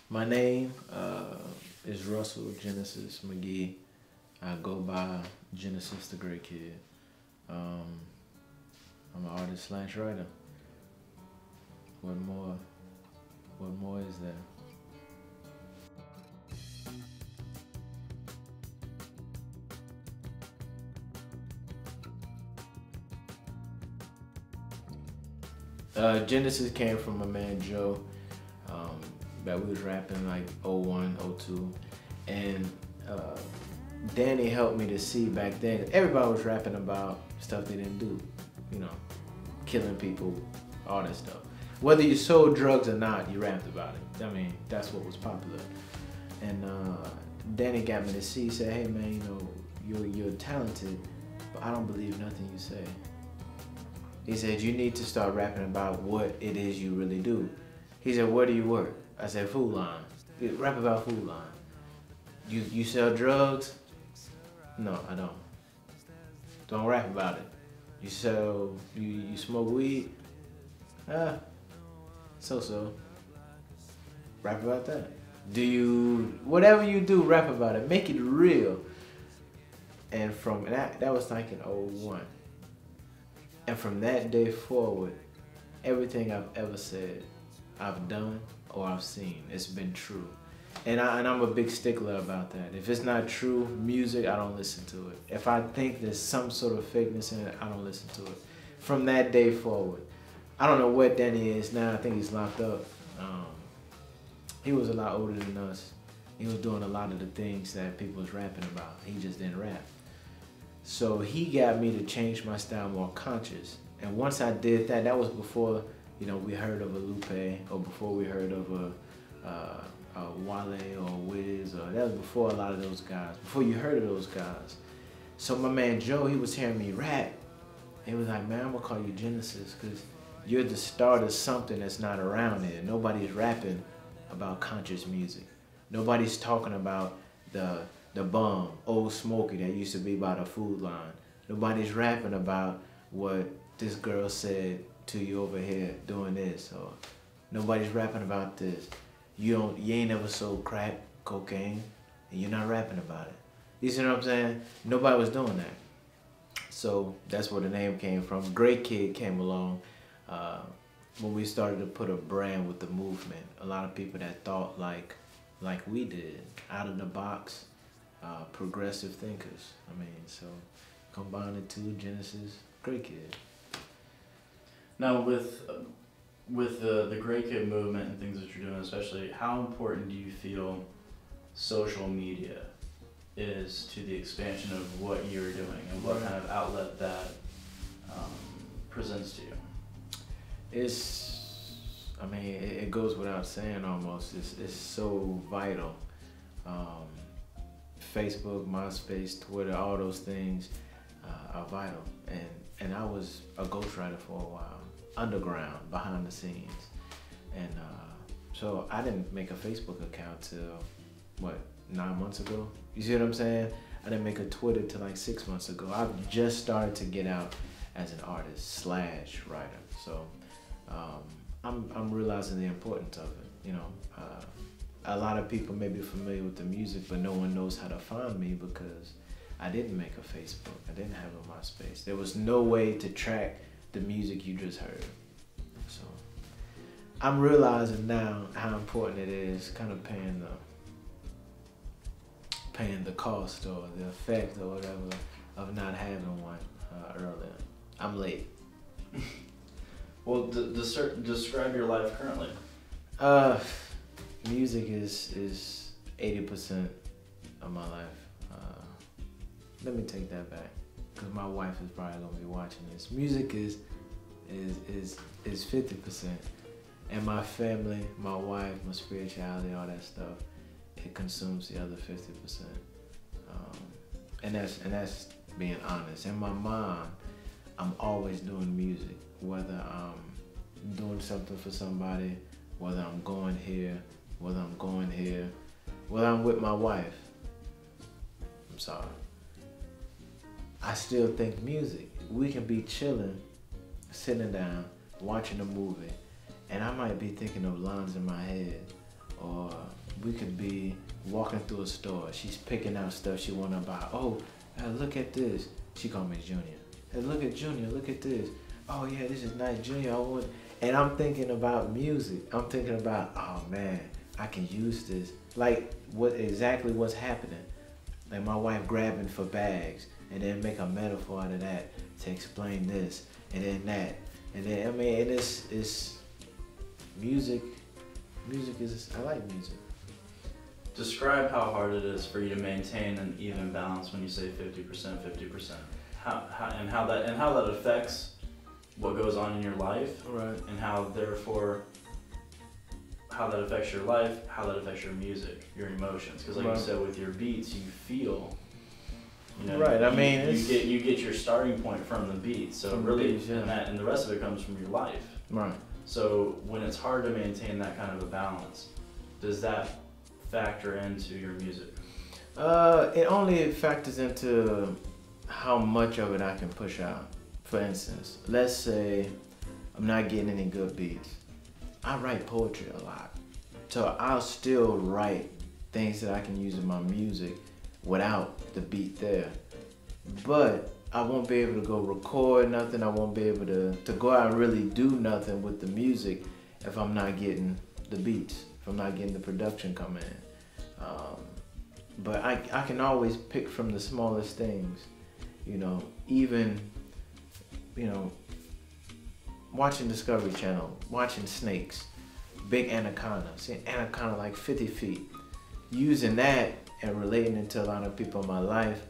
My name is Russell Genesis McGee. I go by Genesis the Greykid. I'm an artist slash writer. What more? What more is there? Genesis came from my man Joe. That we was rapping like '01, '02, and Danny helped me to see back then. Everybody was rapping about stuff they didn't do, you know, killing people, all that stuff. Whether you sold drugs or not, you rapped about it. I mean, that's what was popular. And Danny got me to see. Said, "Hey man, you know, you're talented, but I don't believe nothing you say." He said, "You need to start rapping about what it is you really do." He said, "Where do you work?" I said, "Food line." Rap about food line. You sell drugs? No, I don't. Don't rap about it. You smoke weed? So. Rap about that. Whatever you do, rap about it. Make it real. And from that was like in '01. And from that day forward, everything I've ever said, I've done or I've seen, it's been true. And I'm a big stickler about that. If it's not true music, I don't listen to it. If I think there's some sort of fakeness in it, I don't listen to it. From that day forward, I don't know what Danny is now. I think he's locked up. He was a lot older than us. He was doing a lot of the things that people was rapping about. He just didn't rap. So he got me to change my style more conscious. And once I did that, that was before, you know, we heard of a Lupe, or before we heard of a Wale or Wiz, or that was before a lot of those guys, before you heard of those guys. So my man Joe, he was hearing me rap. He was like, "Man, I'm gonna call you Genesis, because you're the start of something that's not around here. Nobody's rapping about conscious music. Nobody's talking about the bum, old Smokey that used to be by the food line. Nobody's rapping about what this girl said to you over here doing this, or nobody's rapping about this. You ain't never sold crack, cocaine, and you're not rapping about it." You see what I'm saying? Nobody was doing that. So that's where the name came from. Greykid came along when we started to put a brand with the movement. A lot of people that thought like we did, out of the box, progressive thinkers. I mean, so combine the two, Genesis, Greykid. Now with the Greykid movement and things that you're doing, especially, how important do you feel social media is to the expansion of what you're doing, and what kind of outlet that presents to you? I mean, it goes without saying almost. It's so vital. Facebook, MySpace, Twitter, all those things are vital. And I was a ghostwriter for a while, underground, behind the scenes. And so I didn't make a Facebook account till, what, 9 months ago? You see what I'm saying? I didn't make a Twitter till like 6 months ago. I've just started to get out as an artist slash writer. So I'm realizing the importance of it. You know, a lot of people may be familiar with the music, but no one knows how to find me because I didn't make a Facebook. I didn't have a MySpace. There was no way to track the music you just heard. So I'm realizing now how important it is, kind of paying the cost or the effect or whatever of not having one earlier. I'm late. Well, describe your life currently. Music is 80% of my life. Let me take that back, because my wife is probably gonna be watching this. Music is 50%, and my family, my wife, my spirituality, all that stuff, it consumes the other 50%. And that's being honest. In my mind, I'm always doing music, whether I'm doing something for somebody, whether I'm going here, whether I'm going here, whether I'm with my wife. I'm sorry. I still think music. We can be chilling, sitting down, watching a movie, and I might be thinking of lines in my head, or we could be walking through a store. She's picking out stuff she wanna buy. Oh, look at this. She called me Junior. Hey, look at Junior. Look at this. Oh yeah, this is nice, Junior. I want. And I'm thinking about music. I'm thinking about, oh man, I can use this. Like what's happening. Like my wife grabbing for bags and then make a metaphor out of that to explain this and then that. And then, I mean, and it's music. Music is, I like music. Describe how hard it is for you to maintain an even balance when you say 50%, 50%. How that affects what goes on in your life, right? And how therefore how that affects your life, how that affects your music, your emotions. Because like right. you said, with your beats, you feel. You know, right. I mean, you get your starting point from the beat. So really, beats, yeah. and the rest of it comes from your life. Right. So when it's hard to maintain that kind of a balance, does that factor into your music? It only factors into how much of it I can push out. For instance, let's say I'm not getting any good beats. I write poetry a lot. So I'll still write things that I can use in my music without the beat there. But I won't be able to go record nothing. I won't be able to go out and really do nothing with the music if I'm not getting the beats, if I'm not getting the production coming in. But I can always pick from the smallest things, you know, even, you know, watching Discovery Channel, watching snakes, big anaconda, seeing anaconda like 50 feet, using that and relating it to a lot of people in my life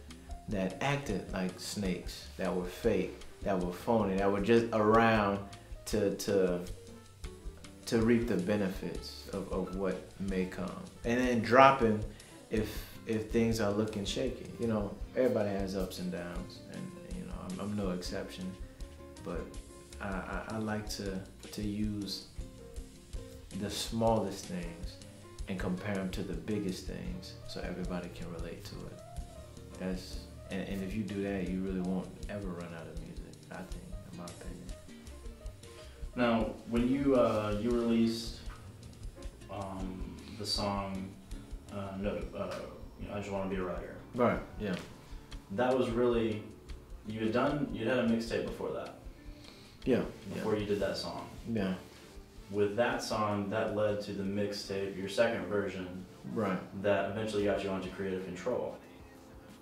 that acted like snakes, that were fake, that were phony, that were just around to reap the benefits of what may come. And then dropping if things are looking shaky. You know, everybody has ups and downs, and you know, I'm no exception. But I like to use the smallest things and compare them to the biggest things so everybody can relate to it. And if you do that, you really won't ever run out of music, I think, in my opinion. Now, when you released the song I Just Want to Be a Writer. Right, yeah. That was really, you had a mixtape before that. Yeah. Before you did that song. Yeah. With that song, that led to the mixtape, your second version. Right. That eventually got you onto Creative Control.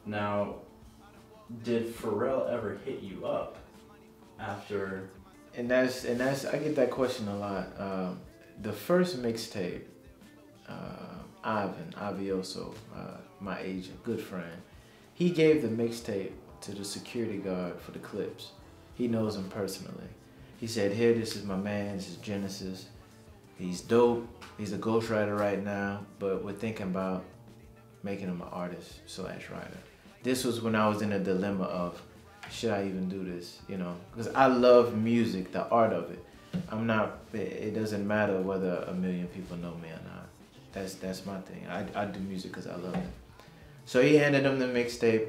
Now, did Pharrell ever hit you up after? And that's I get that question a lot. The first mixtape, Ivan Avioso, my agent, good friend, he gave the mixtape to the security guard for the clips. He knows him personally. He said, "Here, this is my man. This is Genesis. He's dope. He's a ghostwriter right now, but we're thinking about making him an artist/writer." This was when I was in a dilemma of, should I even do this? You know, because I love music, the art of it. It doesn't matter whether a million people know me or not. That's my thing. I do music because I love it. So he handed him the mixtape.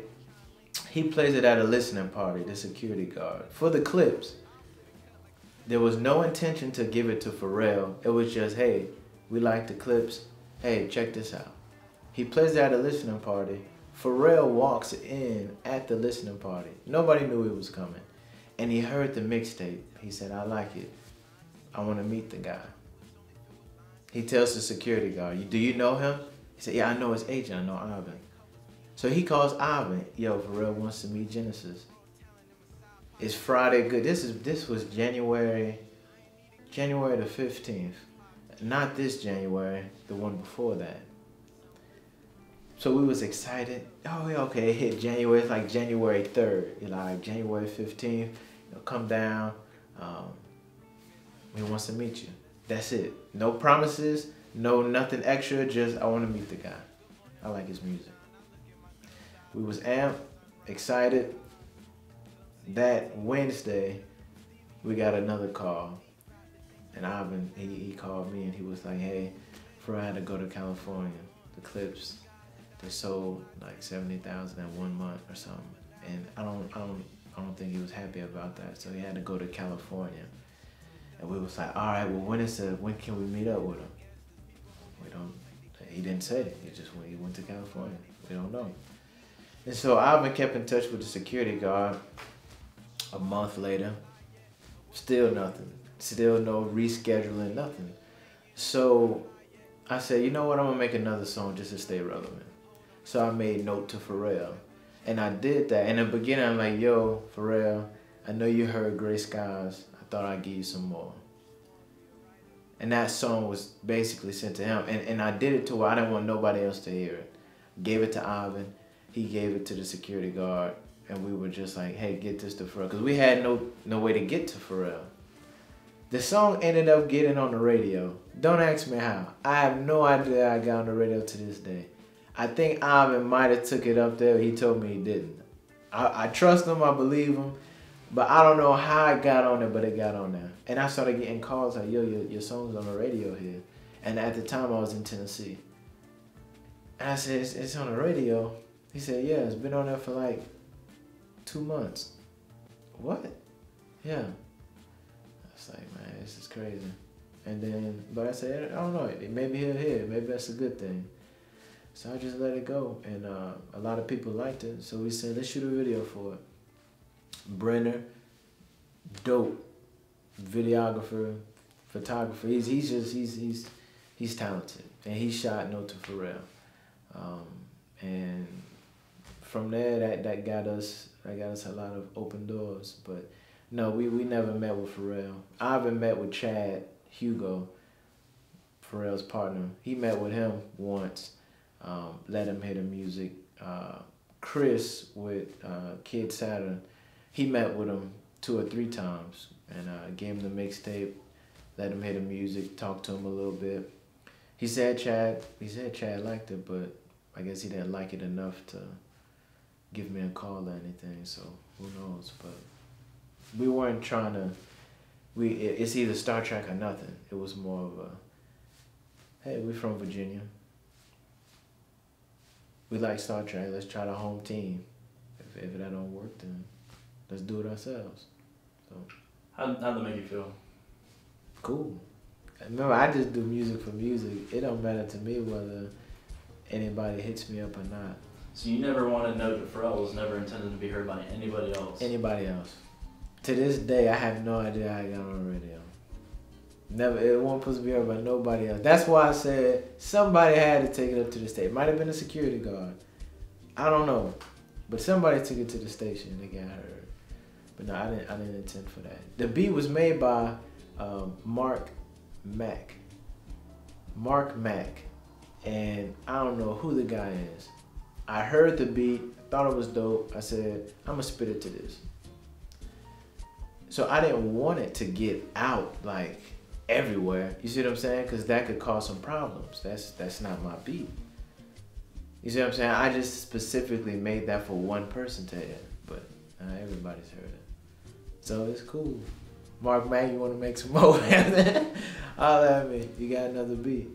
He plays it at a listening party, the security guard, for the clips. There was no intention to give it to Pharrell. It was just, hey, we like the clips. Hey, check this out. He plays it at a listening party. Pharrell walks in at the listening party. Nobody knew he was coming. And he heard the mixtape. He said, "I like it. I want to meet the guy." He tells the security guard, "Do you know him?" He said, "Yeah, I know his agent. I know Ivan." So he calls Ivan. "Yo, Pharrell wants to meet Genesis. It's Friday good." This was January the 15th. Not this January, the one before that. So we was excited. Oh, yeah, okay, it hit January. It's like January 3rd. You're like, January 15th, come down. He wants to meet you. That's it. No promises, no nothing extra, just I want to meet the guy. I like his music. We was amped, excited. That Wednesday, we got another call. And Ivan, he called me and he was like, "Hey, Fred, I had to go to California. The clips, they sold like 70,000 in 1 month or something." And I don't think he was happy about that. So he had to go to California. And we was like, "All right, well, when can we meet up with him?" He didn't say. He went to California. We don't know. And so Ivan kept in touch with the security guard. A month later, still nothing. Still no rescheduling, nothing. So I said, you know what? I'm gonna make another song just to stay relevant. So I made Note to Pharrell. And I did that. In the beginning, I'm like, yo, Pharrell, I know you heard Gray Skies. I thought I'd give you some more. And that song was basically sent to him. And I did it to where I didn't want nobody else to hear it. Gave it to Ivan. He gave it to the security guard. And we were just like, hey, get this to Pharrell. Because we had no way to get to Pharrell. The song ended up getting on the radio. Don't ask me how. I have no idea how I got on the radio to this day. I think Ivan might have took it up there. He told me he didn't. I trust him. I believe him. But I don't know how it got on there, but it got on there. And I started getting calls like, yo, your song's on the radio here. And at the time, I was in Tennessee. And I said, it's on the radio? He said, yeah, it's been on there for like 2 months. What? Yeah. I was like, man, this is crazy. And then, but I said, I don't know, maybe he'll hear it. Maybe that's a good thing. So I just let it go. And a lot of people liked it. So we said, let's shoot a video for it. Brenner, dope videographer, photographer. He's talented, and he shot Note to Pharrell. And from there, that got us a lot of open doors. But no, we never met with Pharrell. Ivan met with Chad Hugo, Pharrell's partner. He met with him once, let him hear the music. Chris with Kid Saturn, he met with him 2 or 3 times and gave him the mixtape, let him hear the music, talked to him a little bit. He said Chad liked it, but I guess he didn't like it enough to give me a call or anything, so who knows. But we weren't trying to, it's either Star Trek or nothing. It was more of a, hey, we're from Virginia. We like Star Trek, let's try the home team. If that don't work, then let's do it ourselves. So how'd that make you feel? Cool. Remember, I just do music for music. It don't matter to me whether anybody hits me up or not. So you never wanted Note to Pharrell was never intended to be heard by anybody else? Anybody else. To this day, I have no idea how I got on the radio. Never, it wasn't supposed to be heard by nobody else. That's why I said somebody had to take it up to the state. It might have been a security guard. I don't know. But somebody took it to the station and they got heard. But no, I didn't intend for that. The beat was made by Mark Mack. And I don't know who the guy is. I heard the beat, thought it was dope. I said, I'm gonna spit it to this. So I didn't want it to get out like everywhere. You see what I'm saying? Because that could cause some problems. That's not my beat. You see what I'm saying? I just specifically made that for one person to hear, but everybody's heard it. So it's cool. Mark Mack, you want to make some more? Holla at me. You got another beat.